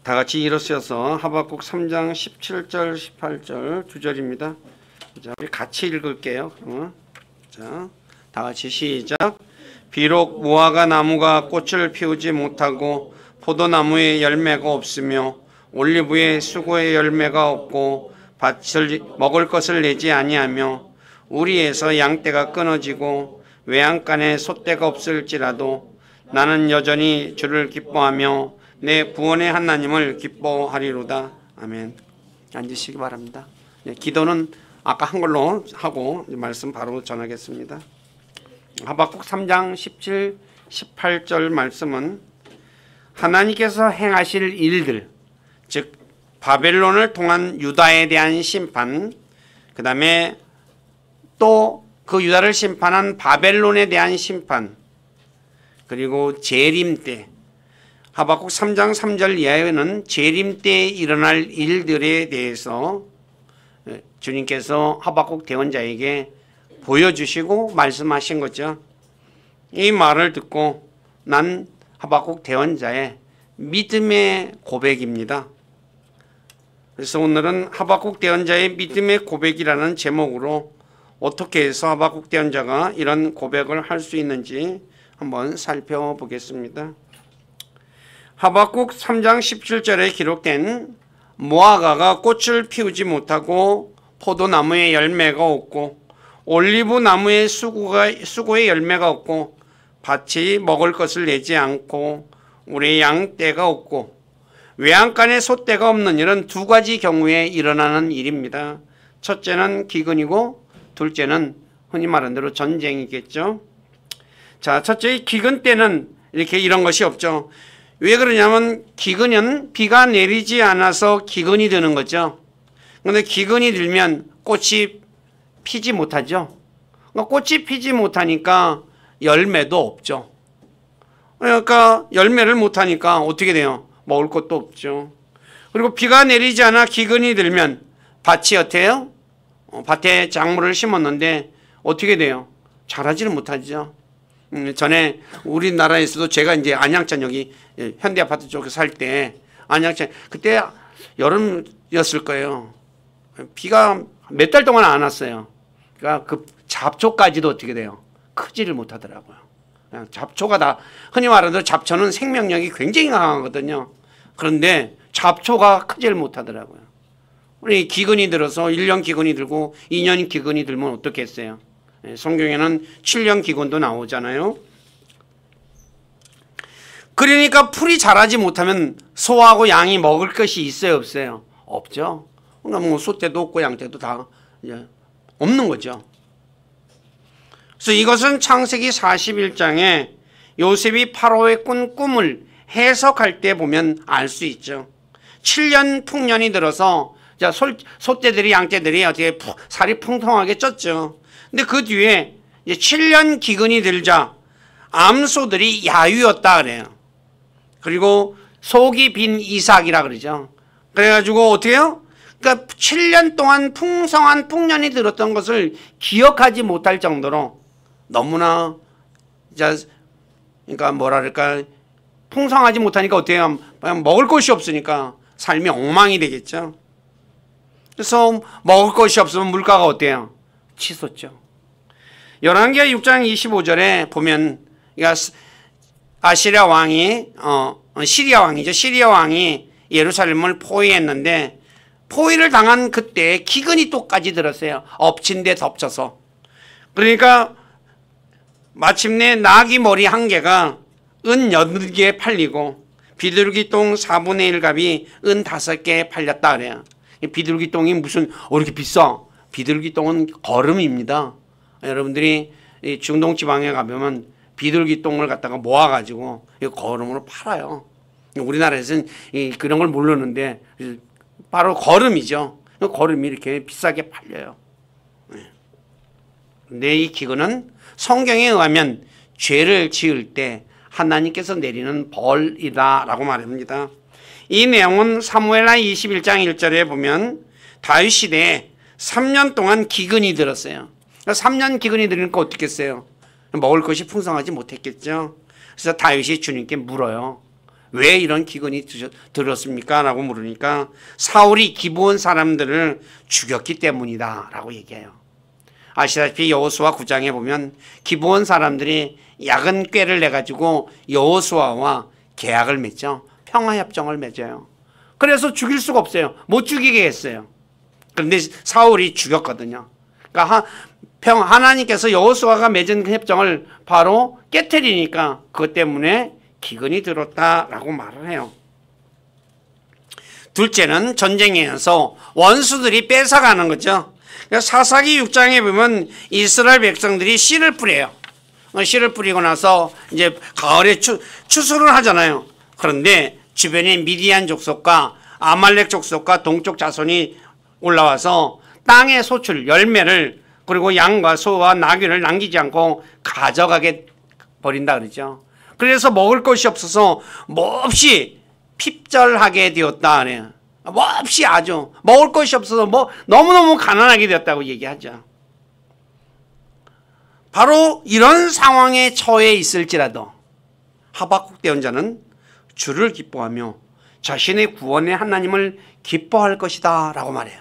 다 같이 일어서서 하박국 3장 17절 18절 두 절입니다. 자, 우리 같이 읽을게요. 자, 다 같이 시작. 비록 무화과 나무가 꽃을 피우지 못하고 포도나무에 열매가 없으며 올리브에 수고의 열매가 없고 밭을 먹을 것을 내지 아니하며 우리에서 양떼가 끊어지고 외양간에 솥대가 없을지라도 나는 여전히 주를 기뻐하며 내 구원의 하나님을 기뻐하리로다. 아멘. 앉으시기 바랍니다. 기도는 아까 한 걸로 하고 말씀 바로 전하겠습니다. 하박국 3장 17, 18절 말씀은 하나님께서 행하실 일들, 즉 바벨론을 통한 유다에 대한 심판, 그 다음에 또 그 유다를 심판한 바벨론에 대한 심판, 그리고 재림 때, 하박국 3장 3절 이하에는 재림 때에 일어날 일들에 대해서 주님께서 하박국 대언자에게 보여주시고 말씀하신 거죠. 이 말을 듣고 난 하박국 대언자의 믿음의 고백입니다. 그래서 오늘은 하박국 대언자의 믿음의 고백이라는 제목으로 어떻게 해서 하박국 대언자가 이런 고백을 할 수 있는지 한번 살펴보겠습니다. 하박국 3장 17절에 기록된 무화과가 꽃을 피우지 못하고 포도나무에 열매가 없고 올리브 나무에 수고의 열매가 없고 밭이 먹을 것을 내지 않고 우리 양떼가 없고 외양간에 솥대가 없는 이런 두 가지 경우에 일어나는 일입니다. 첫째는 기근이고 둘째는 흔히 말하는 대로 전쟁이겠죠. 자, 첫째 기근 때는 이렇게 이런 것이 없죠. 왜 그러냐면 기근은 비가 내리지 않아서 기근이 드는 거죠. 그런데 기근이 들면 꽃이 피지 못하죠. 꽃이 피지 못하니까 열매도 없죠. 그러니까 열매를 못하니까 어떻게 돼요? 먹을 것도 없죠. 그리고 비가 내리지 않아 기근이 들면 밭이 어때요? 밭에 작물을 심었는데 어떻게 돼요? 자라지를 못하죠. 전에 우리나라에서도 제가 이제 안양천 여기 현대아파트 쪽에 살 때 안양천 그때 여름이었을 거예요. 비가 몇 달 동안 안 왔어요. 그러니까 그 잡초까지도 어떻게 돼요? 크지를 못하더라고요. 그냥 잡초가 다 흔히 말하는 대로 잡초는 생명력이 굉장히 강하거든요. 그런데 잡초가 크지를 못하더라고요. 우리 기근이 들어서 1년 기근이 들고 2년 기근이 들면 어떻게 했어요? 성경에는 7년 기근도 나오잖아요. 그러니까 풀이 자라지 못하면 소하고 양이 먹을 것이 있어요, 없어요? 없죠. 그러니까 뭐 소떼도 없고 양떼도 다 이제 없는 거죠. 그래서 이것은 창세기 41장에 요셉이 파로에 꾼 꿈을 해석할 때 보면 알 수 있죠. 7년 풍년이 들어서 소떼들이 양떼들이 어떻게 살이 풍성하게 쪘죠. 근데 그 뒤에 이제 7년 기근이 들자 암소들이 야유였다 그래요. 그리고 속이 빈 이삭이라 그러죠. 그래가지고 어떻게 해요? 그러니까 7년 동안 풍성한 풍년이 들었던 것을 기억하지 못할 정도로 너무나 그러니까 뭐랄까 풍성하지 못하니까 어떻게 해요? 먹을 것이 없으니까 삶이 엉망이 되겠죠. 그래서 먹을 것이 없으면 물가가 어때요? 치솟죠. 열왕기하 6장 25절에 보면 아시리아 왕이 시리아 왕이죠. 시리아 왕이 예루살렘을 포위했는데 포위를 당한 그때 기근이 또까지 들었어요. 엎친 데 덮쳐서. 그러니까 마침내 나귀 머리 한 개가 은 8개 팔리고 비둘기똥 4분의 1값이 은 5개 팔렸다 그래요. 비둘기똥이 무슨 이렇게 비싸? 비둘기똥은 거름입니다. 여러분들이 중동 지방에 가보면 비둘기똥을 갖다가 모아가지고 거름으로 팔아요. 우리나라에서는 그런 걸 모르는데 바로 거름이죠. 거름이 이렇게 비싸게 팔려요. 근데 이 기근은 성경에 의하면 죄를 지을 때 하나님께서 내리는 벌이다라고 말합니다. 이 내용은 사무엘하 21장 1절에 보면 다윗 시대에 3년 동안 기근이 들었어요. 3년 기근이 들으니까 어떻게 했어요? 먹을 것이 풍성하지 못했겠죠. 그래서 다윗이 주님께 물어요. 왜 이런 기근이 들었습니까? 라고 물으니까 사울이 기브온 사람들을 죽였기 때문이다 라고 얘기해요. 아시다시피 여호수아 9장에 보면 기브온 사람들이 야근 꾀를 내가지고 여호수아와 계약을 맺죠. 평화협정을 맺어요. 그래서 죽일 수가 없어요. 못 죽이게 했어요. 그런데 사울이 죽였거든요. 그러니까 하나님께서 여호수아가 맺은 협정을 바로 깨트리니까 그것 때문에 기근이 들었다라고 말을 해요. 둘째는 전쟁에서 원수들이 뺏어가는 거죠. 사사기 6장에 보면 이스라엘 백성들이 씨를 뿌려요. 씨를 뿌리고 나서 이제 가을에 추수를 하잖아요. 그런데 주변에 미디안 족속과 아말렉 족속과 동쪽 자손이 올라와서 땅의 소출, 열매를 그리고 양과 소와 나귀를 남기지 않고 가져가게 버린다 그러죠. 그래서 먹을 것이 없어서 몹시 핍절하게 되었다 그래요. 몹시 아주 먹을 것이 없어서 너무너무 가난하게 되었다고 얘기하죠. 바로 이런 상황에 처해 있을지라도 하박국 대언자는 주를 기뻐하며 자신의 구원의 하나님을 기뻐할 것이다 라고 말해요.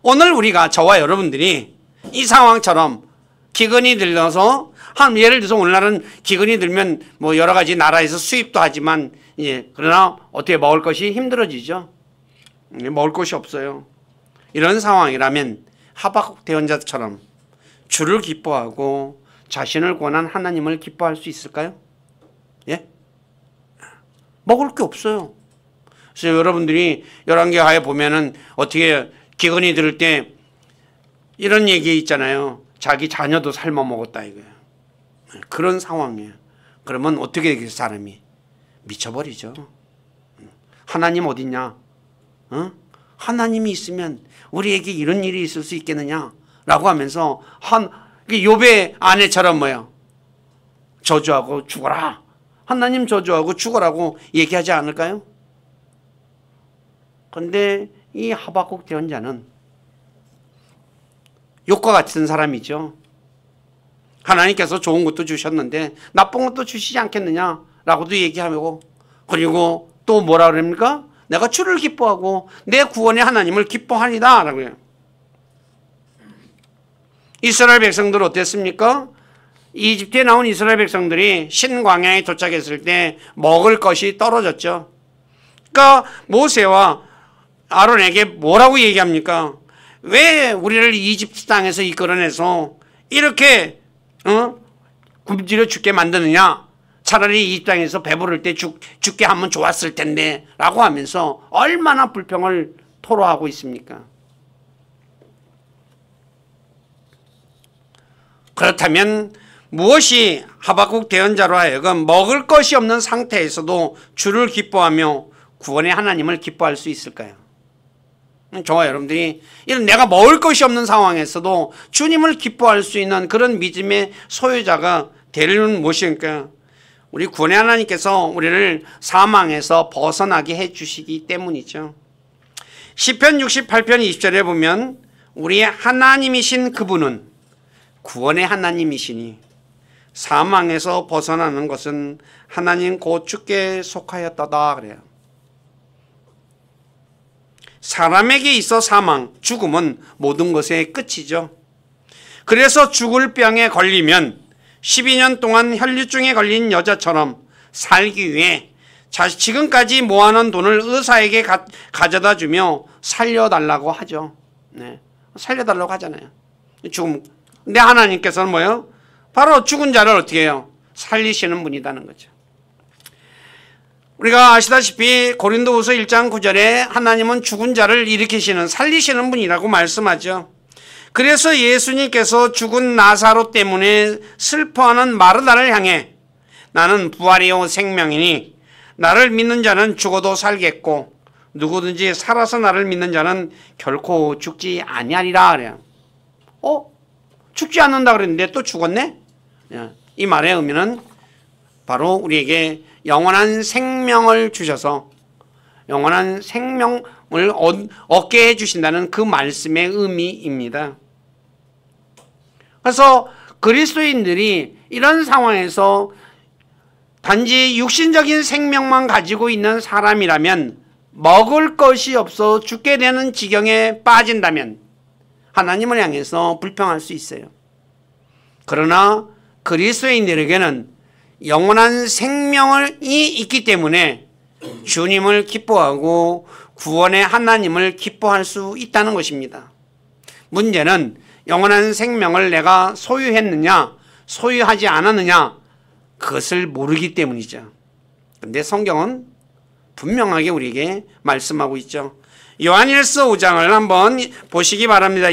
오늘 우리가 저와 여러분들이 이 상황처럼 기근이 들어서 예를 들어서 오늘날은 기근이 들면 뭐 여러 가지 나라에서 수입도 하지만 그러나 어떻게 먹을 것이 힘들어지죠. 먹을 것이 없어요. 이런 상황이라면 하박국 대언자처럼 주를 기뻐하고 자신을 구원한 하나님을 기뻐할 수 있을까요? 예? 먹을 게 없어요. 그래서 여러분들이 열왕기하에 보면은 어떻게 기근이 들을 때 이런 얘기 있잖아요. 자기 자녀도 삶아 먹었다 이거예요. 그런 상황이에요. 그러면 어떻게 되겠어요? 사람이 미쳐버리죠. 하나님 어딨냐? 하나님이 있으면 우리에게 이런 일이 있을 수 있겠느냐? 라고 하면서 욥의 아내처럼 뭐예요? 저주하고 죽어라. 하나님 저주하고 죽어라고 얘기하지 않을까요? 그런데 이 하박국 대언자는 욥과 같은 사람이죠. 하나님께서 좋은 것도 주셨는데 나쁜 것도 주시지 않겠느냐라고도 얘기하고, 그리고 또 뭐라 그럽니까? 내가 주를 기뻐하고 내 구원의 하나님을 기뻐하리다 라고 해요. 이스라엘 백성들 어땠습니까? 이집트에 나온 이스라엘 백성들이 신광야에 도착했을 때 먹을 것이 떨어졌죠. 그러니까 모세와 아론에게 뭐라고 얘기합니까? 왜 우리를 이집트 땅에서 이끌어내서 이렇게 굶주려 죽게 만드느냐? 차라리 이 땅에서 배부를 때 죽게 하면 좋았을 텐데 라고 하면서 얼마나 불평을 토로하고 있습니까? 그렇다면 무엇이 하박국 대언자로 하여금 먹을 것이 없는 상태에서도 주를 기뻐하며 구원의 하나님을 기뻐할 수 있을까요? 저와 여러분들이 이런 내가 먹을 것이 없는 상황에서도 주님을 기뻐할 수 있는 그런 믿음의 소유자가 되려는 무엇입니까? 우리 구원의 하나님께서 우리를 사망에서 벗어나게 해주시기 때문이죠. 시편 68편 20절에 보면 우리의 하나님이신 그분은 구원의 하나님이시니 사망에서 벗어나는 것은 하나님 곧 주께 속하였다다 그래요. 사람에게 있어 사망, 죽음은 모든 것의 끝이죠. 그래서 죽을 병에 걸리면 12년 동안 혈류증에 걸린 여자처럼 살기 위해 지금까지 모아놓은 돈을 의사에게 가져다 주며 살려달라고 하죠. 네. 살려달라고 하잖아요. 죽음. 근데 하나님께서는 뭐예요? 바로 죽은 자를 어떻게 해요? 살리시는 분이라는 거죠. 우리가 아시다시피 고린도후서 1장 9절에 하나님은 죽은 자를 일으키시는 살리시는 분이라고 말씀하죠. 그래서 예수님께서 죽은 나사로 때문에 슬퍼하는 마르다를 향해 나는 부활이요 생명이니 나를 믿는 자는 죽어도 살겠고 누구든지 살아서 나를 믿는 자는 결코 죽지 아니하리라 그래요. 죽지 않는다 그랬는데 또 죽었네? 이 말의 의미는 바로 우리에게 영원한 생명을 주셔서 영원한 생명을 얻게 해주신다는 그 말씀의 의미입니다. 그래서 그리스도인들이 이런 상황에서 단지 육신적인 생명만 가지고 있는 사람이라면 먹을 것이 없어 죽게 되는 지경에 빠진다면 하나님을 향해서 불평할 수 있어요. 그러나 그리스도인들에게는 영원한 생명이 있기 때문에 주님을 기뻐하고 구원의 하나님을 기뻐할 수 있다는 것입니다. 문제는 영원한 생명을 내가 소유했느냐 소유하지 않았느냐 그것을 모르기 때문이죠. 그런데 성경은 분명하게 우리에게 말씀하고 있죠. 요한일서 5장을 한번 보시기 바랍니다.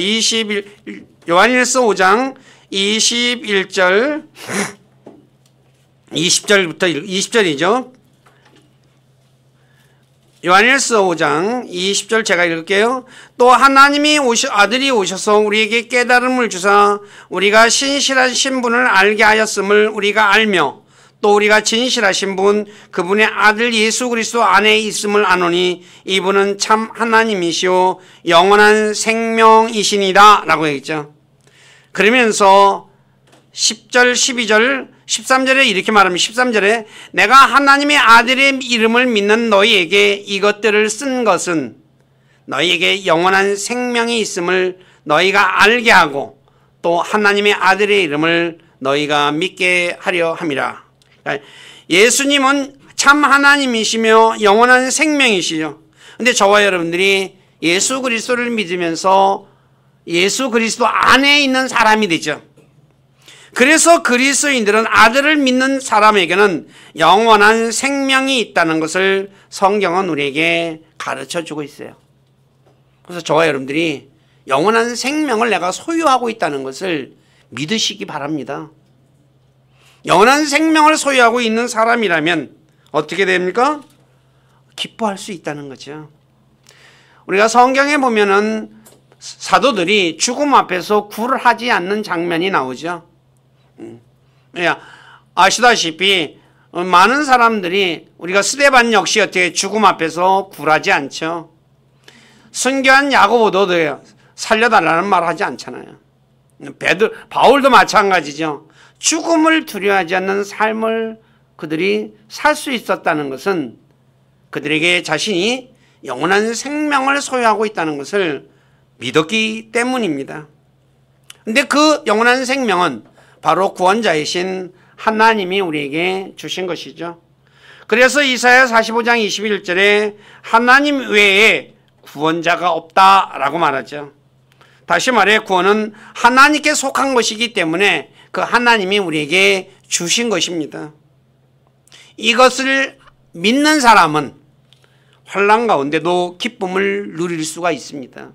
요한일서 5장 21절 20절부터 20절이죠. 요한일서 5장 20절 제가 읽을게요. 또 하나님이 아들이 오셔서 우리에게 깨달음을 주사 우리가 신실한 신분을 알게 하였음을 우리가 알며 또 우리가 진실하신 분 그분의 아들 예수 그리스도 안에 있음을 아노니 이분은 참 하나님이시오 영원한 생명이시니라 라고 했죠. 그러면서 10절 12절 13절에 이렇게 말합니다. 13절에 내가 하나님의 아들의 이름을 믿는 너희에게 이것들을 쓴 것은 너희에게 영원한 생명이 있음을 너희가 알게 하고 또 하나님의 아들의 이름을 너희가 믿게 하려 함이라. 예수님은 참 하나님이시며 영원한 생명이시죠. 근데 저와 여러분들이 예수 그리스도를 믿으면서 예수 그리스도 안에 있는 사람이 되죠. 그래서 그리스도인들은 아들을 믿는 사람에게는 영원한 생명이 있다는 것을 성경은 우리에게 가르쳐주고 있어요. 그래서 저와 여러분들이 영원한 생명을 내가 소유하고 있다는 것을 믿으시기 바랍니다. 영원한 생명을 소유하고 있는 사람이라면 어떻게 됩니까? 기뻐할 수 있다는 거죠. 우리가 성경에 보면은 사도들이 죽음 앞에서 굴하지 않는 장면이 나오죠. 아시다시피 많은 사람들이 우리가 스데반 역시 어떻게 죽음 앞에서 굴하지 않죠. 순교한 야고보도 살려달라는 말 하지 않잖아요. 바울도 마찬가지죠. 죽음을 두려워하지 않는 삶을 그들이 살 수 있었다는 것은 그들에게 자신이 영원한 생명을 소유하고 있다는 것을 믿었기 때문입니다. 그런데 그 영원한 생명은 바로 구원자이신 하나님이 우리에게 주신 것이죠. 그래서 이사야 45장 21절에 하나님 외에 구원자가 없다라고 말하죠. 다시 말해 구원은 하나님께 속한 것이기 때문에 그 하나님이 우리에게 주신 것입니다. 이것을 믿는 사람은 환난 가운데도 기쁨을 누릴 수가 있습니다.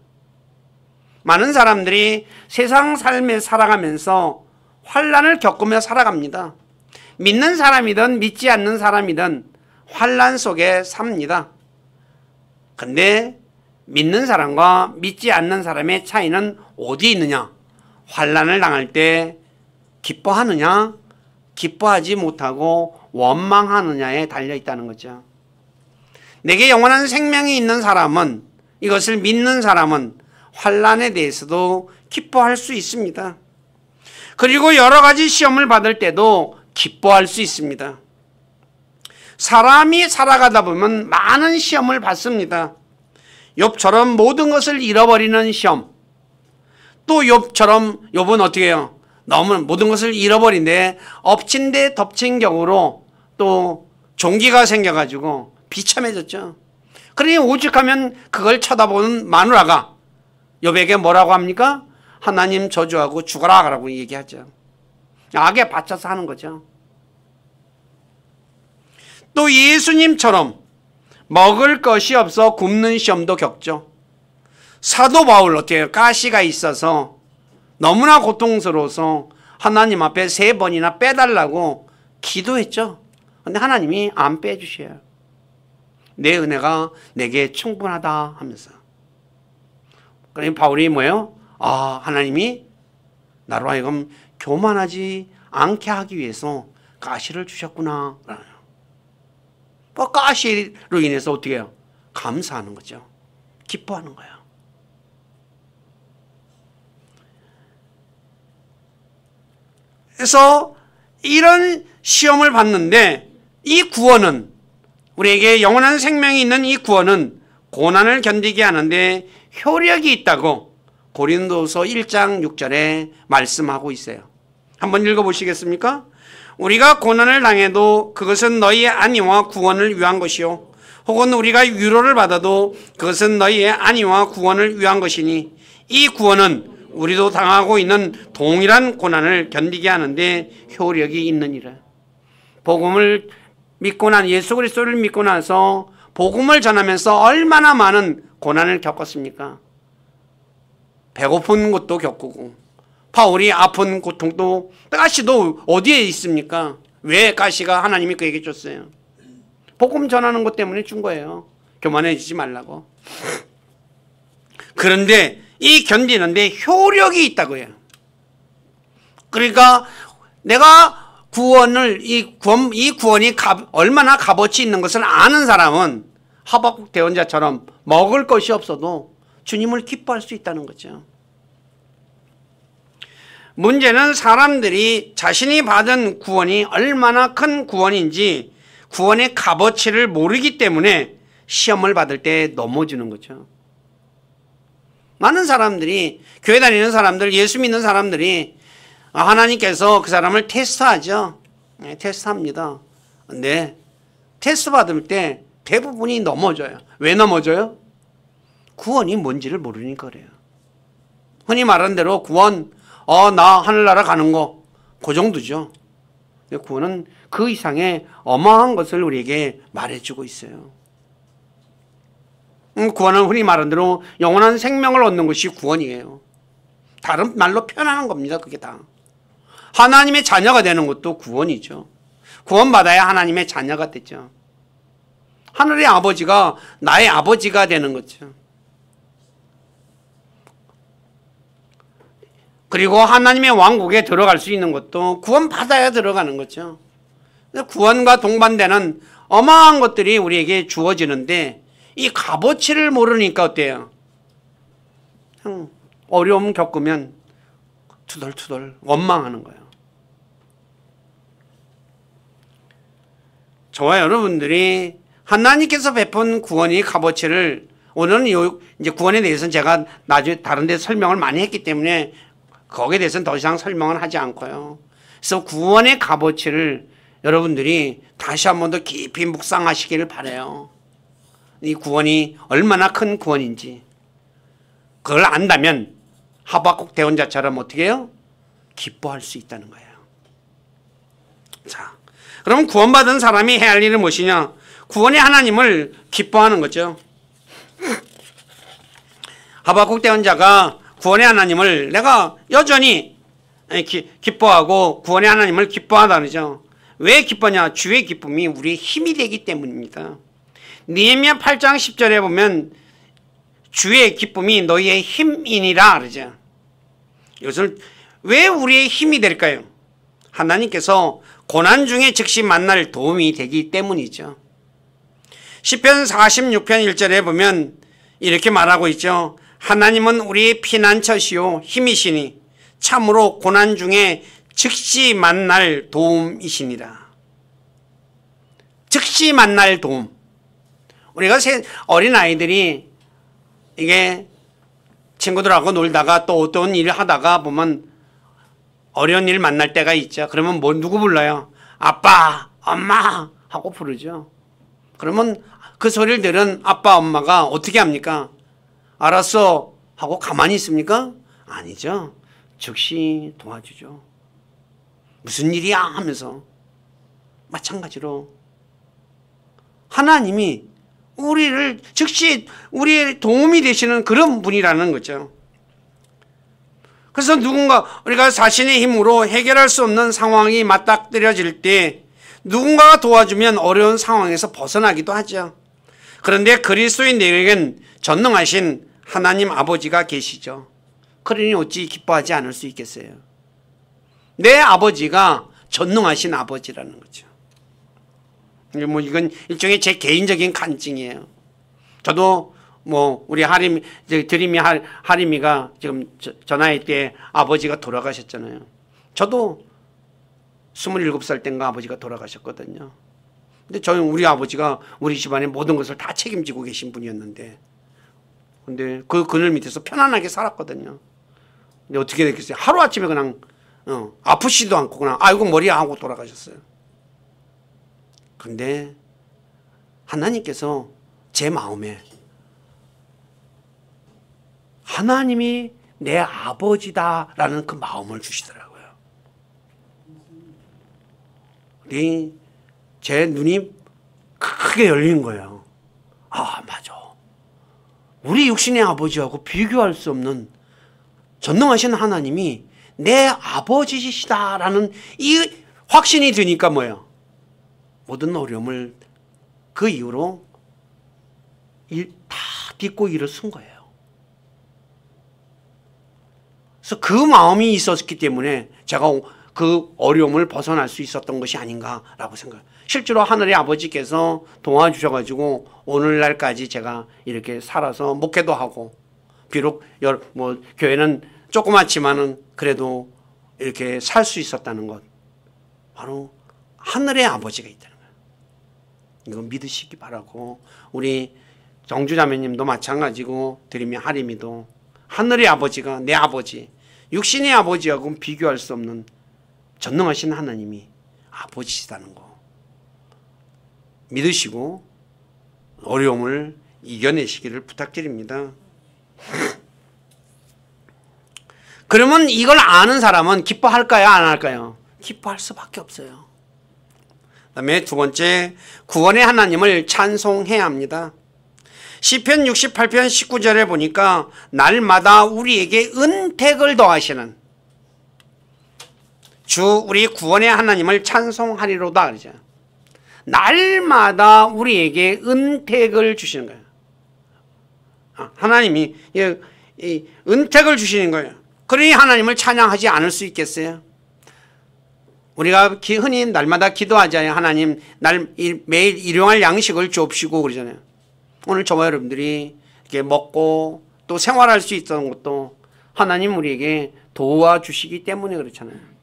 많은 사람들이 세상 삶에 살아가면서 환난을 겪으며 살아갑니다. 믿는 사람이든 믿지 않는 사람이든 환난 속에 삽니다. 근데 믿는 사람과 믿지 않는 사람의 차이는 어디 있느냐? 환난을 당할 때 기뻐하느냐? 기뻐하지 못하고 원망하느냐에 달려 있다는 거죠. 내게 영원한 생명이 있는 사람은, 이것을 믿는 사람은 환난에 대해서도 기뻐할 수 있습니다. 그리고 여러 가지 시험을 받을 때도 기뻐할 수 있습니다. 사람이 살아가다 보면 많은 시험을 받습니다. 욥처럼 모든 것을 잃어버리는 시험. 또 욥은 어떻게 해요? 너무 모든 것을 잃어버린데 엎친 데 덮친 격으로 또 종기가 생겨가지고 비참해졌죠. 그러니 오죽하면 그걸 쳐다보는 마누라가 욥에게 뭐라고 합니까? 하나님 저주하고 죽어라 라고 얘기하죠. 악에 받쳐서 하는 거죠. 또 예수님처럼 먹을 것이 없어 굶는 시험도 겪죠. 사도 바울 어떻게 해요? 가시가 있어서 너무나 고통스러워서 하나님 앞에 3번이나 빼달라고 기도했죠. 근데 하나님이 안 빼주셔요. 내 은혜가 내게 충분하다 하면서. 그러니 바울이 뭐예요? 하나님이 나로 하여금 교만하지 않게 하기 위해서 가시를 주셨구나. 가시로 인해서 어떻게 해요? 감사하는 거죠. 기뻐하는 거예요. 그래서 이런 시험을 받는데 이 구원은, 우리에게 영원한 생명이 있는 이 구원은 고난을 견디게 하는데 효력이 있다고 고린도서 1장 6절에 말씀하고 있어요. 한번 읽어보시겠습니까? 우리가 고난을 당해도 그것은 너희의 안위와 구원을 위한 것이요, 혹은 우리가 위로를 받아도 그것은 너희의 안위와 구원을 위한 것이니 이 구원은 우리도 당하고 있는 동일한 고난을 견디게 하는데 효력이 있느니라. 복음을 믿고 난, 예수 그리스도를 믿고 나서 복음을 전하면서 얼마나 많은 고난을 겪었습니까? 배고픈 것도 겪고, 바울이 아픈 고통도, 가시도 어디에 있습니까? 왜 가시가 하나님이 그에게 줬어요? 복음 전하는 것 때문에 준 거예요. 교만해지지 말라고. 그런데 이 견디는데 효력이 있다고 해요. 그러니까 내가 구원을, 이 구원이 얼마나 값어치 있는 것을 아는 사람은 하박국 대언자처럼 먹을 것이 없어도 주님을 기뻐할 수 있다는 거죠. 문제는 사람들이 자신이 받은 구원이 얼마나 큰 구원인지 구원의 값어치를 모르기 때문에 시험을 받을 때 넘어지는 거죠. 많은 사람들이, 교회 다니는 사람들, 예수 믿는 사람들이 하나님께서 그 사람을 테스트하죠. 네, 테스트합니다. 근데 테스트 받을 때 대부분이 넘어져요. 왜 넘어져요? 구원이 뭔지를 모르니까 그래요. 흔히 말하는 대로 구원, 나 하늘나라 가는 거, 그 정도죠. 구원은 그 이상의 어마어마한 것을 우리에게 말해주고 있어요. 구원은 흔히 말하는 대로 영원한 생명을 얻는 것이 구원이에요. 다른 말로 표현하는 겁니다. 그게 다. 하나님의 자녀가 되는 것도 구원이죠. 구원받아야 하나님의 자녀가 되죠. 하늘의 아버지가 나의 아버지가 되는 거죠. 그리고 하나님의 왕국에 들어갈 수 있는 것도 구원받아야 들어가는 거죠. 구원과 동반되는 어마어마한 것들이 우리에게 주어지는데 이 값어치를 모르니까 어때요? 그냥 어려움 겪으면 투덜투덜 원망하는 거예요. 저와 여러분들이 하나님께서 베푼 구원의 값어치를, 오늘은 이제 구원에 대해서는 제가 나중에 다른 데 설명을 많이 했기 때문에 거기에 대해서는 더 이상 설명은 하지 않고요. 그래서 구원의 값어치를 여러분들이 다시 한 번 더 깊이 묵상하시기를 바라요. 이 구원이 얼마나 큰 구원인지 그걸 안다면 하박국 대언자처럼 어떻게 해요? 기뻐할 수 있다는 거예요. 자, 그럼 구원받은 사람이 해야 할 일은 무엇이냐? 구원의 하나님을 기뻐하는 거죠. 하박국 대언자가 구원의 하나님을 내가 여전히 기뻐하고 구원의 하나님을 기뻐하다는 거죠. 왜 기뻐냐? 주의 기쁨이 우리의 힘이 되기 때문입니다. 느헤미야 8장 10절에 보면 주의 기쁨이 너희의 힘이니라 그러죠. 이것을 왜 우리의 힘이 될까요? 하나님께서 고난 중에 즉시 만날 도움이 되기 때문이죠. 시편 46편 1절에 보면 이렇게 말하고 있죠. 하나님은 우리의 피난처시요 힘이시니 참으로 고난 중에 즉시 만날 도움이시니라. 즉시 만날 도움. 우리가 어린아이들이 이게 친구들하고 놀다가 또 어떤 일을 하다가 보면 어려운 일 만날 때가 있죠. 그러면 누구 불러요? 아빠, 엄마 하고 부르죠. 그러면 그 소리를 들은 아빠, 엄마가 어떻게 합니까? 알았어 하고 가만히 있습니까? 아니죠. 즉시 도와주죠. 무슨 일이야 하면서. 마찬가지로 하나님이 우리를 즉시 우리의 도움이 되시는 그런 분이라는 거죠. 그래서 우리가 자신의 힘으로 해결할 수 없는 상황이 맞닥뜨려질 때 누군가가 도와주면 어려운 상황에서 벗어나기도 하죠. 그런데 그리스도인들에겐 전능하신 하나님 아버지가 계시죠. 그러니 어찌 기뻐하지 않을 수 있겠어요? 내 아버지가 전능하신 아버지라는 거죠. 이건 일종의 제 개인적인 간증이에요. 저도 우리 드림이 하림이가 지금 저 나이 때 아버지가 돌아가셨잖아요. 저도 27살 때인가 아버지가 돌아가셨거든요. 근데 저희 우리 아버지가 우리 집안의 모든 것을 다 책임지고 계신 분이었는데, 근데 그 그늘 밑에서 편안하게 살았거든요. 근데 어떻게 됐겠어요? 하루아침에 그냥 아프시도 않고 그냥 아이고 머리야 하고 돌아가셨어요. 근데 하나님께서 제 마음에 하나님이 내 아버지다라는 그 마음을 주시더라고요. 제 눈이 크게 열린 거예요. 아, 맞아. 우리 육신의 아버지하고 비교할 수 없는 전능하신 하나님이 내 아버지시다라는 이 확신이 드니까 뭐예요? 모든 어려움을 그 이후로 다 딛고 일을 쓴 거예요. 그래서 그 마음이 있었기 때문에 제가 그 어려움을 벗어날 수 있었던 것이 아닌가라고 생각해요. 실제로 하늘의 아버지께서 도와주셔가지고 오늘날까지 제가 이렇게 살아서 목회도 하고, 비록 교회는 조그맣지만은 그래도 이렇게 살 수 있었다는 것, 바로 하늘의 아버지가 있다는 거예요. 이거 믿으시기 바라고, 우리 정주자매님도 마찬가지고 드림이 하림이도 하늘의 아버지가 내 아버지, 육신의 아버지하고는 비교할 수 없는 전능하신 하나님이 아버지시다는 거 믿으시고 어려움을 이겨내시기를 부탁드립니다. 그러면 이걸 아는 사람은 기뻐할까요? 안 할까요? 기뻐할 수밖에 없어요. 그 다음에 두 번째, 구원의 하나님을 찬송해야 합니다. 시편 68편 19절에 보니까 날마다 우리에게 은택을 더하시는 주 우리 구원의 하나님을 찬송하리로다 그러죠. 날마다 우리에게 은택을 주시는 거예요. 하나님이 이 은택을 주시는 거예요. 그러니 하나님을 찬양하지 않을 수 있겠어요? 우리가 흔히 날마다 기도하잖아요. 하나님 매일 일용할 양식을 주옵시고 그러잖아요. 오늘 저와 여러분들이 이렇게 먹고 또 생활할 수 있었던 것도 하나님 우리에게 도와주시기 때문에 그렇잖아요.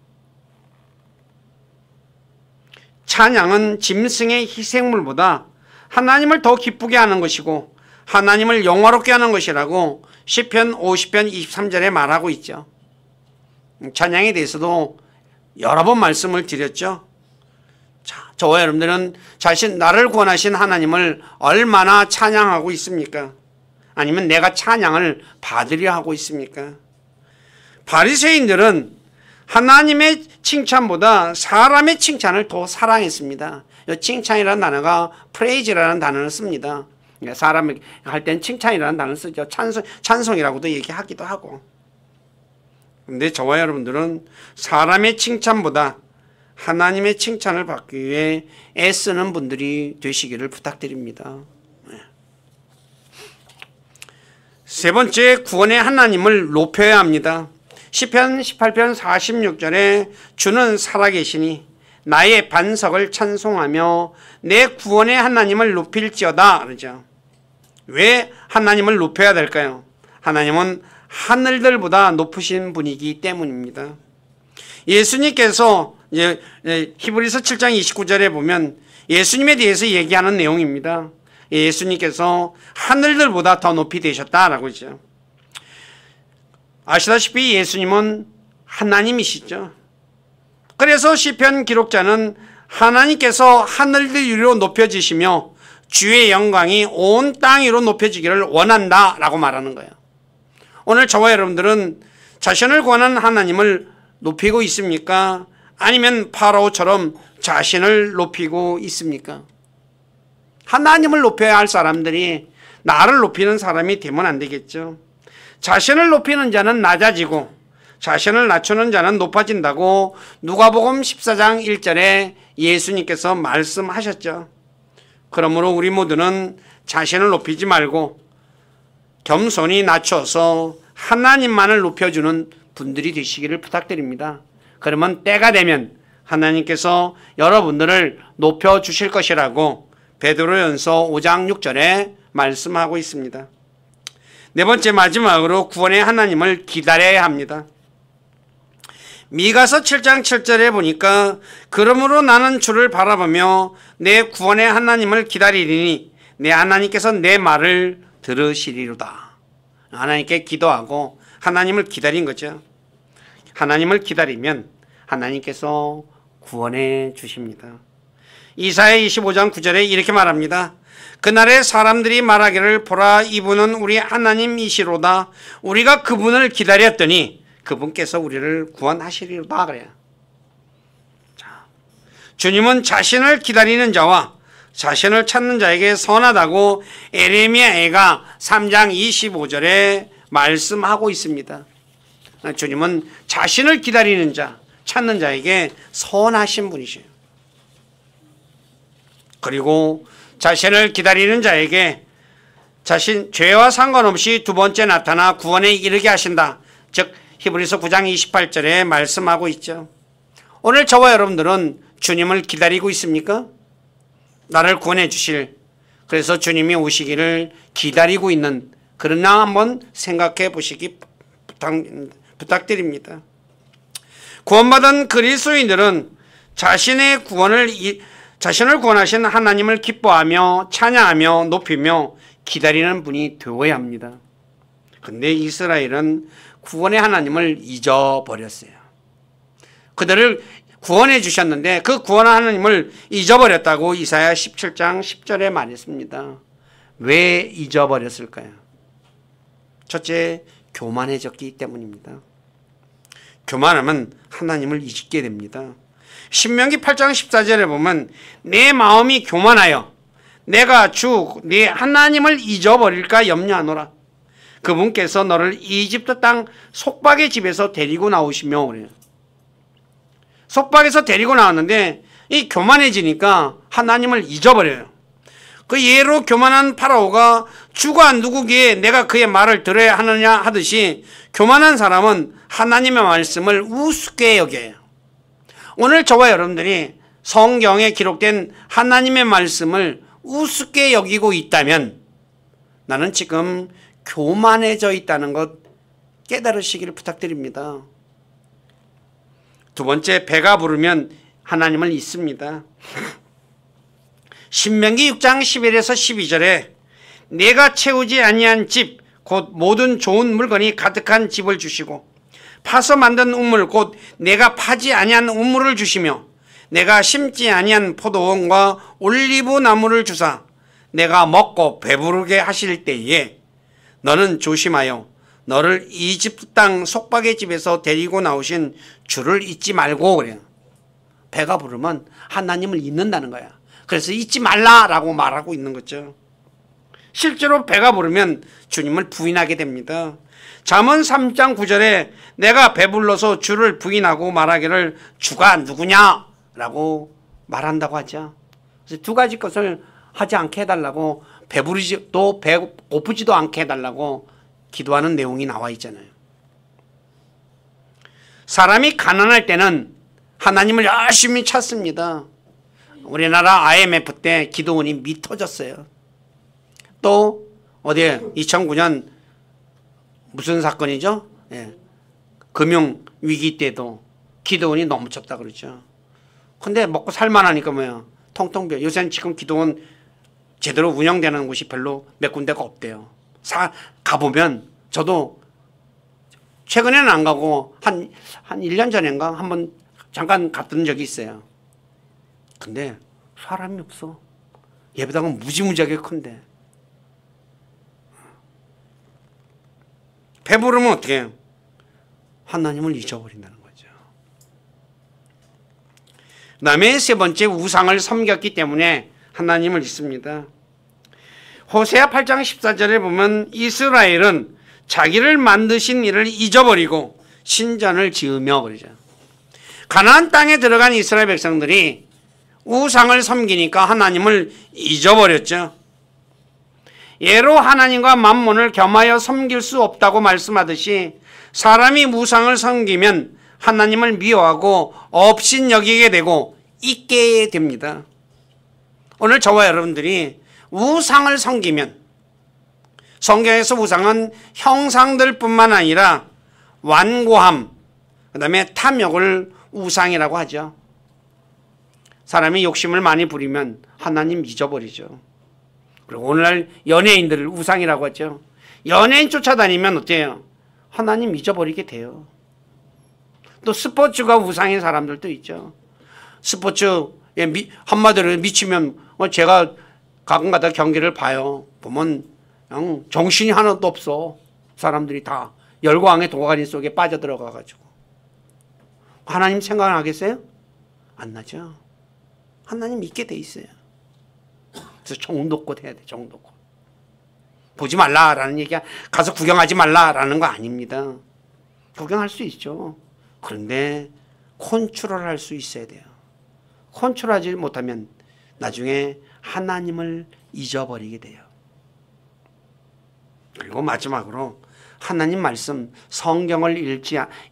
찬양은 짐승의 희생물보다 하나님을 더 기쁘게 하는 것이고 하나님을 영화롭게 하는 것이라고 시편 50편 23절에 말하고 있죠. 찬양에 대해서도 여러 번 말씀을 드렸죠. 자, 저와 여러분들은 나를 구원하신 하나님을 얼마나 찬양하고 있습니까? 아니면 내가 찬양을 받으려 하고 있습니까? 바리새인들은 하나님의 칭찬보다 사람의 칭찬을 더 사랑했습니다. 칭찬이라는 단어가 프레이즈라는 단어를 씁니다. 사람 할 땐 칭찬이라는 단어를 쓰죠. 찬송이라고도 얘기하기도 하고. 근데 저와 여러분들은 사람의 칭찬보다 하나님의 칭찬을 받기 위해 애쓰는 분들이 되시기를 부탁드립니다. 세 번째, 구원의 하나님을 높여야 합니다. 시편 18편 46절에 주는 살아계시니 나의 반석을 찬송하며 내 구원의 하나님을 높일지어다 그러죠. 왜 하나님을 높여야 될까요? 하나님은 하늘들보다 높으신 분이기 때문입니다. 예수님께서 히브리서 7장 29절에 보면 예수님에 대해서 얘기하는 내용입니다. 예수님께서 하늘들보다 더 높이 되셨다라고 하죠. 아시다시피 예수님은 하나님이시죠. 그래서 시편 기록자는 하나님께서 하늘들 위로 높여지시며 주의 영광이 온 땅 위로 높여지기를 원한다라고 말하는 거예요. 오늘 저와 여러분들은 자신을 구원한 하나님을 높이고 있습니까? 아니면 파라오처럼 자신을 높이고 있습니까? 하나님을 높여야 할 사람들이 나를 높이는 사람이 되면 안 되겠죠. 자신을 높이는 자는 낮아지고 자신을 낮추는 자는 높아진다고 누가복음 14장 1절에 예수님께서 말씀하셨죠. 그러므로 우리 모두는 자신을 높이지 말고 겸손히 낮춰서 하나님만을 높여주는 분들이 되시기를 부탁드립니다. 그러면 때가 되면 하나님께서 여러분들을 높여주실 것이라고 베드로전서 5장 6절에 말씀하고 있습니다. 네 번째, 마지막으로 구원의 하나님을 기다려야 합니다. 미가서 7장 7절에 보니까 그러므로 나는 주를 바라보며 내 구원의 하나님을 기다리리니 내 하나님께서 내 말을 들으시리로다. 하나님께 기도하고 하나님을 기다린 거죠. 하나님을 기다리면 하나님께서 구원해 주십니다. 이사야 25장 9절에 이렇게 말합니다. 그날에 사람들이 말하기를 보라 이분은 우리 하나님이시로다. 우리가 그분을 기다렸더니 그분께서 우리를 구원하시리로다 그래요. 자, 주님은 자신을 기다리는 자와 자신을 찾는 자에게 선하다고 에레미야가 3장 25절에 말씀하고 있습니다. 주님은 자신을 기다리는 자, 찾는 자에게 선하신 분이시에요. 그리고 자신을 기다리는 자에게 자신 죄와 상관없이 두 번째 나타나 구원에 이르게 하신다. 즉 히브리서 9장 28절에 말씀하고 있죠. 오늘 저와 여러분들은 주님을 기다리고 있습니까? 나를 구원해 주실, 그래서 주님이 오시기를 기다리고 있는 그런 나 한번 생각해 보시기 부탁드립니다. 구원받은 그리스도인들은 자신을 구원하신 하나님을 기뻐하며 찬양하며 높이며 기다리는 분이 되어야 합니다. 그런데 이스라엘은 구원의 하나님을 잊어버렸어요. 그들을 구원해 주셨는데 그 구원의 하나님을 잊어버렸다고 이사야 17장 10절에 말했습니다. 왜 잊어버렸을까요? 첫째, 교만해졌기 때문입니다. 교만하면 하나님을 잊게 됩니다. 신명기 8장 14절에 보면 내 마음이 교만하여 내가 네 하나님을 잊어버릴까 염려하노라. 그분께서 너를 이집트 땅 속박의 집에서 데리고 나오시며 그래요. 속박에서 데리고 나왔는데 이 교만해지니까 하나님을 잊어버려요. 그 예로 교만한 파라오가 주가 누구기에 내가 그의 말을 들어야 하느냐 하듯이 교만한 사람은 하나님의 말씀을 우습게 여겨요. 오늘 저와 여러분들이 성경에 기록된 하나님의 말씀을 우습게 여기고 있다면 나는 지금 교만해져 있다는 것 깨달으시기를 부탁드립니다. 두 번째, 배가 부르면 하나님을 잊습니다. 신명기 6장 11에서 12절에 내가 채우지 아니한 집 곧 모든 좋은 물건이 가득한 집을 주시고 파서 만든 우물 곧 내가 파지 아니한 우물을 주시며 내가 심지 아니한 포도원과 올리브 나무를 주사 내가 먹고 배부르게 하실 때에 너는 조심하여 너를 이집트 땅 속박의 집에서 데리고 나오신 주를 잊지 말고 그래요. 배가 부르면 하나님을 잊는다는 거야. 그래서 잊지 말라라고 말하고 있는 거죠. 실제로 배가 부르면 주님을 부인하게 됩니다. 잠언 3장 9절에 내가 배불러서 주를 부인하고 말하기를 주가 누구냐라고 말한다고 하죠. 그래서 두 가지 것을 하지 않게 해달라고 배부르지도 고프지도 않게 해달라고 기도하는 내용이 나와 있잖아요. 사람이 가난할 때는 하나님을 열심히 찾습니다. 우리나라 IMF 때 기도원이 미 터졌어요. 또 어디에 2009년 무슨 사건이죠? 예. 금융위기 때도 기도원이 넘쳤다 그러죠. 근데 먹고 살만하니까 뭐야 텅텅 비어. 요새는 지금 기도원 제대로 운영되는 곳이 별로 몇 군데가 없대요. 가보면 저도 최근에는 안 가고 한 1년 전인가 한번 잠깐 갔던 적이 있어요. 근데 사람이 없어. 예배당은 무지무지하게 큰데. 배부르면 어떻게 해요? 하나님을 잊어버린다는 거죠. 그 다음에 세 번째, 우상을 섬겼기 때문에 하나님을 잊습니다. 호세아 8장 14절에 보면 이스라엘은 자기를 만드신 이를 잊어버리고 신전을 지으며 그러죠. 가나안 땅에 들어간 이스라엘 백성들이 우상을 섬기니까 하나님을 잊어버렸죠. 예로 하나님과 만몬을 겸하여 섬길 수 없다고 말씀하듯이 사람이 우상을 섬기면 하나님을 미워하고 업신여기게 되고 잊게 됩니다. 오늘 저와 여러분들이 우상을 섬기면 성경에서 우상은 형상들뿐만 아니라 완고함, 그 다음에 탐욕을 우상이라고 하죠. 사람이 욕심을 많이 부리면 하나님 잊어버리죠. 그리고 오늘날 연예인들을 우상이라고 하죠. 연예인 쫓아다니면 어때요? 하나님 잊어버리게 돼요. 또 스포츠가 우상인 사람들도 있죠. 스포츠에 한마디로 미치면 제가 가끔가다 경기를 봐요. 보면 그냥 정신이 하나도 없어. 사람들이 다 열광의 도가니 속에 빠져들어가가지고. 하나님 생각 안 하겠어요? 안 나죠. 하나님 믿게 돼 있어요. 그래서 정도껏 해야 돼. 정도껏. 보지 말라라는 얘기야. 가서 구경하지 말라라는 거 아닙니다. 구경할 수 있죠. 그런데 컨트롤할 수 있어야 돼요. 컨트롤하지 못하면 나중에 하나님을 잊어버리게 돼요. 그리고 마지막으로 하나님 말씀 성경을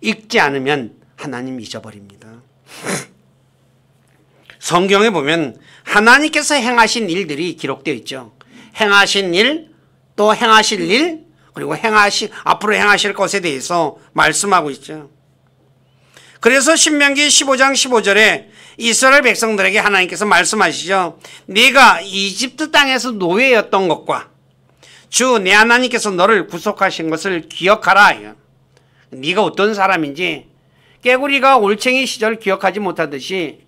읽지 않으면 하나님 잊어버립니다. 성경에 보면 하나님께서 행하신 일들이 기록되어 있죠. 행하신 일, 또 행하실 일, 그리고 앞으로 행하실 것에 대해서 말씀하고 있죠. 그래서 신명기 15장 15절에 이스라엘 백성들에게 하나님께서 말씀하시죠. 네가 이집트 땅에서 노예였던 것과 주 내 하나님께서 너를 구속하신 것을 기억하라. 네가 어떤 사람인지 깨구리가 올챙이 시절 기억하지 못하듯이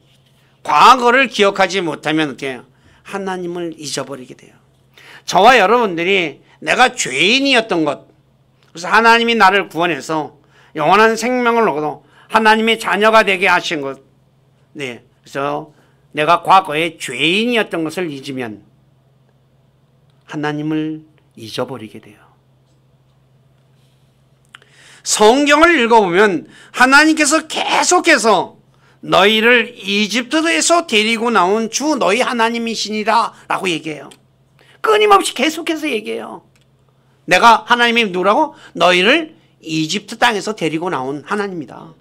과거를 기억하지 못하면 어떻게 해요? 하나님을 잊어버리게 돼요. 저와 여러분들이 내가 죄인이었던 것, 그래서 하나님이 나를 구원해서 영원한 생명을 얻어 하나님의 자녀가 되게 하신 것, 네, 그래서 내가 과거에 죄인이었던 것을 잊으면 하나님을 잊어버리게 돼요. 성경을 읽어보면 하나님께서 계속해서 너희를 이집트에서 데리고 나온 주 너희 하나님이시니라 라고 얘기해요. 끊임없이 계속해서 얘기해요. 내가 하나님이 누구라고? 너희를 이집트 땅에서 데리고 나온 하나님이다.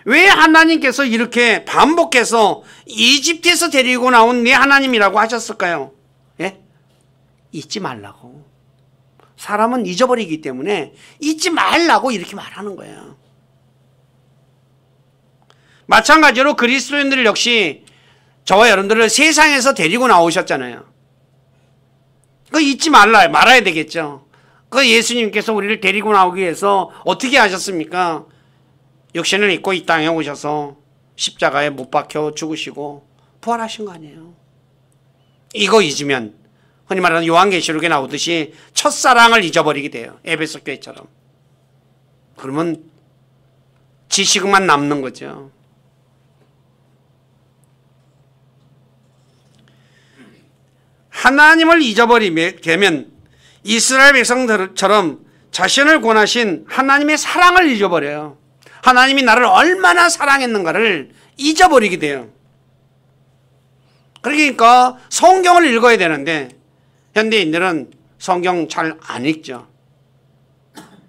왜 하나님께서 이렇게 반복해서 이집트에서 데리고 나온 내 하나님이라고 하셨을까요? 예? 잊지 말라고. 사람은 잊어버리기 때문에 잊지 말라고 이렇게 말하는 거예요. 마찬가지로 그리스도인들 역시 저와 여러분들을 세상에서 데리고 나오셨잖아요. 그거 잊지 말아야 되겠죠. 그 예수님께서 우리를 데리고 나오기 위해서 어떻게 하셨습니까? 육신을 입고 이 땅에 오셔서 십자가에 못 박혀 죽으시고 부활하신 거 아니에요. 이거 잊으면 흔히 말하는 요한계시록에 나오듯이 첫사랑을 잊어버리게 돼요. 에베소 교회처럼. 그러면 지식만 남는 거죠. 하나님을 잊어버리게 되면 이스라엘 백성들처럼 자신을 권하신 하나님의 사랑을 잊어버려요. 하나님이 나를 얼마나 사랑했는가를 잊어버리게 돼요. 그러니까 성경을 읽어야 되는데 현대인들은 성경 잘 안 읽죠.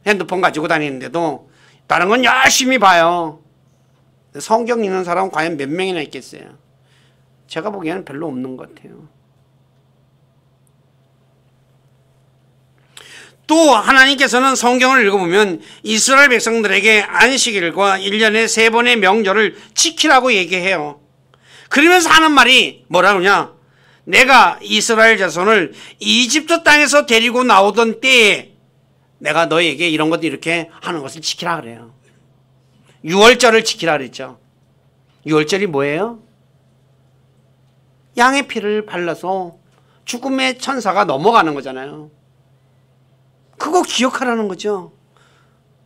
핸드폰 가지고 다니는데도 다른 건 열심히 봐요. 성경 읽는 사람은 과연 몇 명이나 있겠어요? 제가 보기에는 별로 없는 것 같아요. 또 하나님께서는 성경을 읽어보면 이스라엘 백성들에게 안식일과 1년에 3번의 명절을 지키라고 얘기해요. 그러면서 하는 말이 뭐라고 하냐? 내가 이스라엘 자손을 이집트 땅에서 데리고 나오던 때에 내가 너에게 이런 것들 이렇게 하는 것을 지키라 그래요. 유월절을 지키라 그랬죠. 유월절이 뭐예요? 양의 피를 발라서 죽음의 천사가 넘어가는 거잖아요. 그거 기억하라는 거죠.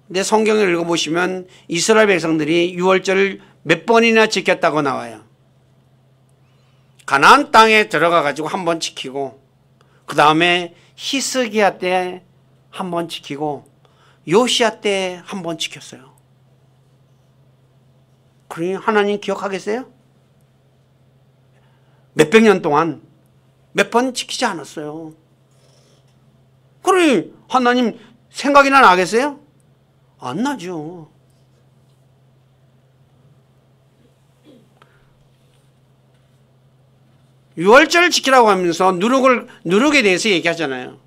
내 성경을 읽어보시면 이스라엘 백성들이 유월절을 몇 번이나 지켰다고 나와요. 가나안 땅에 들어가 가지고 한 번 지키고, 그 다음에 히스기야 때 한 번 지키고, 요시야 때 한 번 지켰어요. 그러니 하나님 기억하겠어요? 몇백 년 동안 몇 번 지키지 않았어요. 그러니 하나님 생각이나 나겠어요? 안 나죠. 유월절을 지키라고 하면서 누룩에 대해서 얘기하잖아요.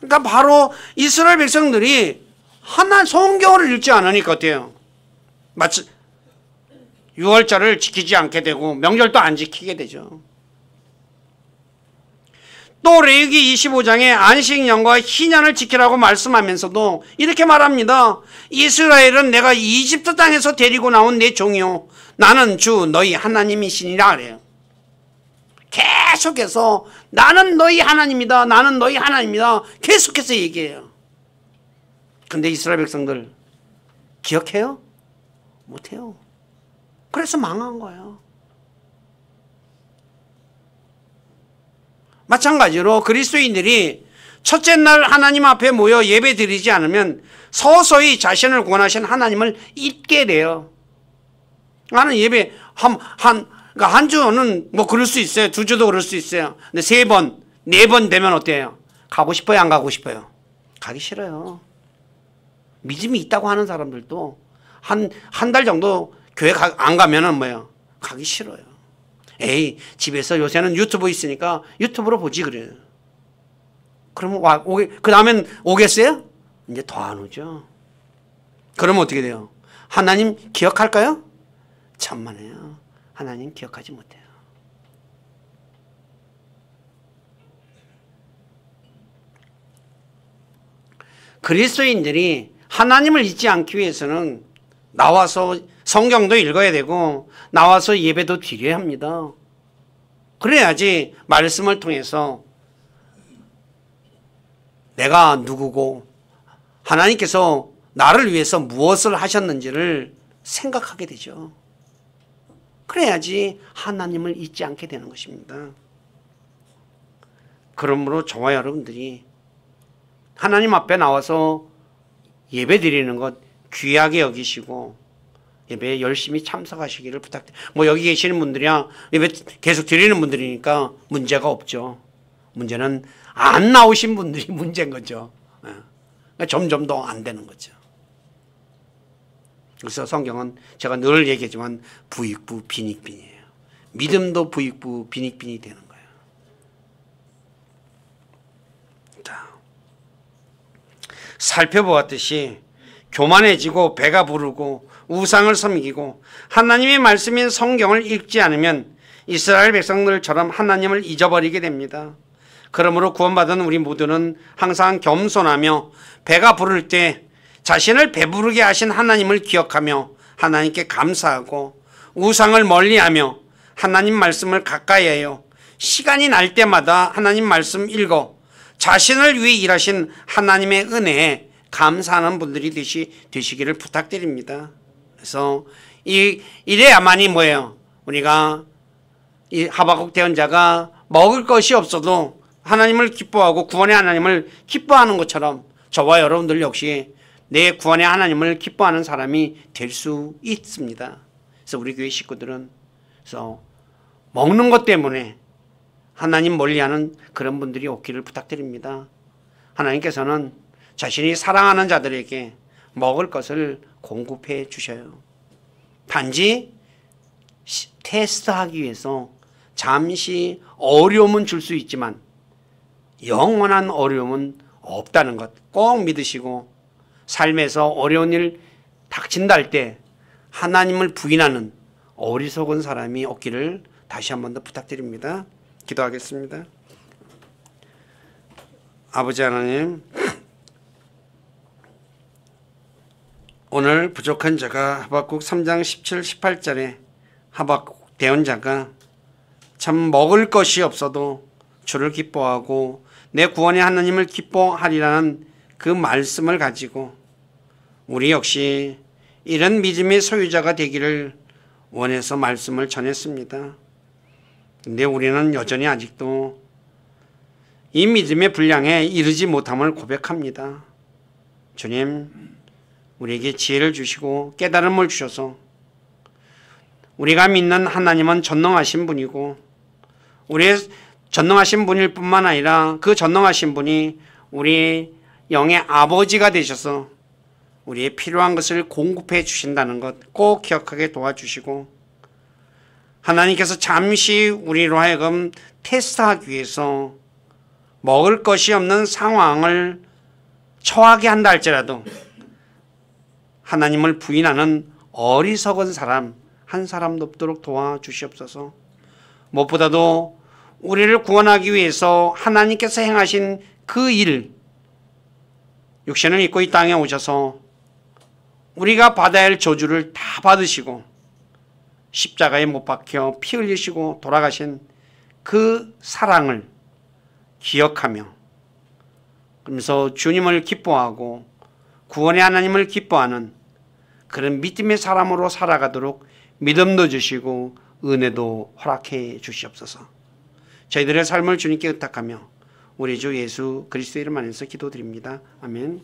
그러니까 바로 이스라엘 백성들이 하나 성경을 읽지 않으니까 어때요? 마치 6월절을 지키지 않게 되고 명절도 안 지키게 되죠. 또 레위기 25장에 안식년과 희년을 지키라고 말씀하면서도 이렇게 말합니다. 이스라엘은 내가 이집트 땅에서 데리고 나온 내 종이요 나는 주 너희 하나님이시니라 그래요. 계속해서 나는 너희 하나님이다. 나는 너희 하나님이다. 계속해서 얘기해요. 근데 이스라엘 백성들 기억해요? 못해요. 그래서 망한 거예요. 마찬가지로 그리스도인들이 첫째 날 하나님 앞에 모여 예배 드리지 않으면 서서히 자신을 구원하신 하나님을 잊게 돼요. 나는 예배 한 주는 뭐 그럴 수 있어요. 두 주도 그럴 수 있어요. 근데 세 번, 네 번 되면 어때요? 가고 싶어요? 안 가고 싶어요? 가기 싫어요. 믿음이 있다고 하는 사람들도 한 달 정도 교회 안 가면은 뭐예요? 가기 싫어요. 에이, 집에서 요새는 유튜브 있으니까 유튜브로 보지 그래요. 그러면 그 다음엔 오겠어요? 이제 더 안 오죠. 그러면 어떻게 돼요? 하나님 기억할까요? 천만에요. 하나님 기억하지 못해요. 그리스도인들이 하나님을 잊지 않기 위해서는 나와서 성경도 읽어야 되고 나와서 예배도 드려야 합니다. 그래야지 말씀을 통해서 내가 누구고 하나님께서 나를 위해서 무엇을 하셨는지를 생각하게 되죠. 그래야지 하나님을 잊지 않게 되는 것입니다. 그러므로 저와 여러분들이 하나님 앞에 나와서 예배 드리는 것 귀하게 여기시고 예배에 열심히 참석하시기를 부탁드립니다. 뭐 여기 계시는 분들이야 예배 계속 드리는 분들이니까 문제가 없죠. 문제는 안 나오신 분들이 문제인 거죠. 점점 더 안 되는 거죠. 그래서 성경은 제가 늘 얘기하지만 부익부 빈익빈이에요. 믿음도 부익부 빈익빈이 되는 거예요. 자, 살펴보았듯이 교만해지고 배가 부르고 우상을 섬기고 하나님의 말씀인 성경을 읽지 않으면 이스라엘 백성들처럼 하나님을 잊어버리게 됩니다. 그러므로 구원받은 우리 모두는 항상 겸손하며 배가 부를 때 자신을 배부르게 하신 하나님을 기억하며 하나님께 감사하고 우상을 멀리하며 하나님 말씀을 가까이 해요. 시간이 날 때마다 하나님 말씀 읽어 자신을 위해 일하신 하나님의 은혜에 감사하는 분들이 되시기를 부탁드립니다. 그래서 이래야만이 뭐예요? 우리가 이 하박국 대언자가 먹을 것이 없어도 하나님을 기뻐하고 구원의 하나님을 기뻐하는 것처럼 저와 여러분들 역시 내 구원의 하나님을 기뻐하는 사람이 될 수 있습니다. 그래서 우리 교회 식구들은 그래서 먹는 것 때문에 하나님 멀리하는 그런 분들이 없기를 부탁드립니다. 하나님께서는 자신이 사랑하는 자들에게 먹을 것을 공급해 주셔요. 단지 테스트하기 위해서 잠시 어려움은 줄 수 있지만 영원한 어려움은 없다는 것 꼭 믿으시고 삶에서 어려운 일 닥친다 할 때 하나님을 부인하는 어리석은 사람이 없기를 다시 한 번 더 부탁드립니다. 기도하겠습니다. 아버지 하나님, 오늘 부족한 자가 하박국 3장 17, 18절에 하박국 대언자가 참 먹을 것이 없어도 주를 기뻐하고 내 구원의 하나님을 기뻐하리라는 그 말씀을 가지고 우리 역시 이런 믿음의 소유자가 되기를 원해서 말씀을 전했습니다. 근데 우리는 여전히 아직도 이 믿음의 분량에 이르지 못함을 고백합니다. 주님, 우리에게 지혜를 주시고 깨달음을 주셔서 우리가 믿는 하나님은 전능하신 분이고 우리의 전능하신 분일 뿐만 아니라 그 전능하신 분이 우리 영의 아버지가 되셔서 우리의 필요한 것을 공급해 주신다는 것 꼭 기억하게 도와주시고 하나님께서 잠시 우리로 하여금 테스트하기 위해서 먹을 것이 없는 상황을 처하게 한다 할지라도 하나님을 부인하는 어리석은 사람 한 사람도 없도록 도와주시옵소서. 무엇보다도 우리를 구원하기 위해서 하나님께서 행하신 그 일, 육신을 입고 이 땅에 오셔서 우리가 받아야 할 저주를 다 받으시고 십자가에 못 박혀 피 흘리시고 돌아가신 그 사랑을 기억하며, 그러면서 주님을 기뻐하고 구원의 하나님을 기뻐하는 그런 믿음의 사람으로 살아가도록 믿음도 주시고 은혜도 허락해 주시옵소서. 저희들의 삶을 주님께 의탁하며 우리 주 예수 그리스도의 이름 안에서 기도드립니다. 아멘.